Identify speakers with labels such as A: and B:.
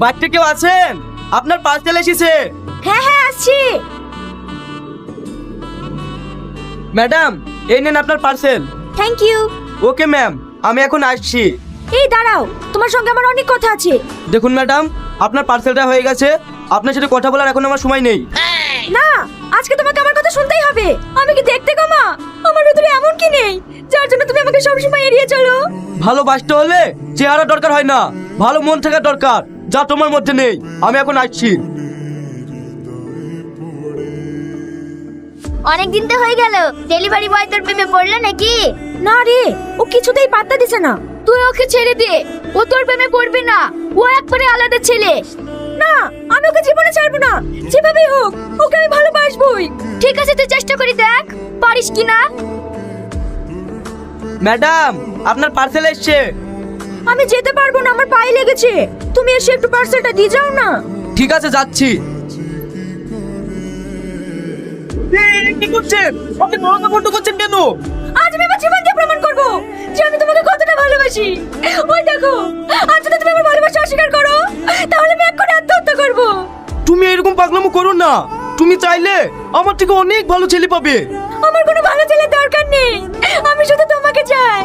A: বাড়িতে কেউ আছেন? আপনার পার্সেল এসেছে।
B: হ্যাঁ হ্যাঁ আসছি।
A: ম্যাডাম, এই নেন আপনার parcel.
B: Thank you.
A: Okay ma'am, আমি এখন আসছি।
B: এই দাঁড়াও, তোমার সঙ্গে আমার অনেক কথা আছে।
A: দেখুন ম্যাডাম, আপনার পার্সেলটা হয়ে গেছে। আপনার সাথে কথা বলার এখন আমার সময় নেই।
B: না, আজকে তোমাকে আমার কথা শুনতেই হবে। আমি কি দেখতে কমা? আমার ভিতরে এমন কি নেই যার জন্য তুমি আমাকে সবসময় এড়িয়ে চলো?
A: ভালোবাসতে হলে চেহারা দরকার হয় না, ভালো মন থাকা দরকার, যা তোমার মধ্যে নেই। আমি এখন আসছি।
C: অনেক দিন তো হয়ে গেল, ডেলিভারি বয় তোর প্রেমে পড়লো নাকি?
B: না রে, ও কিছুতেই পাত্তা দিছে না।
C: তুই ওকে ছেড়ে দে, ও তোর প্রেমে পড়বে না। ও একবারে আলাদা ছেলে।
B: না, আমি ওকে জীবনে ছাড়বো না। যেভাবেই হোক ওকে আমি ভালোবাসবই।
C: ঠিক আছে, তুই চেষ্টা করে দেখ পারিস কিনা।
A: ম্যাডাম, আপনার পার্সেল এসছে।
B: আমি যেতে পারবো না, আমার পায়ে লেগেছে। তুমি এসে একটু পার্সেলটা দিয়ে যাও না।
A: ঠিক আছে, যাচ্ছি। কি করছেন? আপনি নরকম বন্ধ করছেন কেন?
B: আজ আমি আমার জীবন দিয়ে প্রমাণ করব যে আমি তোমাকে কতটা ভালোবাসি। ওই দেখো, আজ যদি তুমি আমার ভালোবাসা অস্বীকার করো তাহলে আমি এক্ষুনি আত্মহত্যা করব।
A: তুমি এরকম পাগলামো করো না। তুমি চাইলে আমার থেকে অনেক ভালো ছেলে পাবে।
B: আমার কোনো ভালো ছেলের দরকার নেই, আমি শুধু তোমাকে চাই।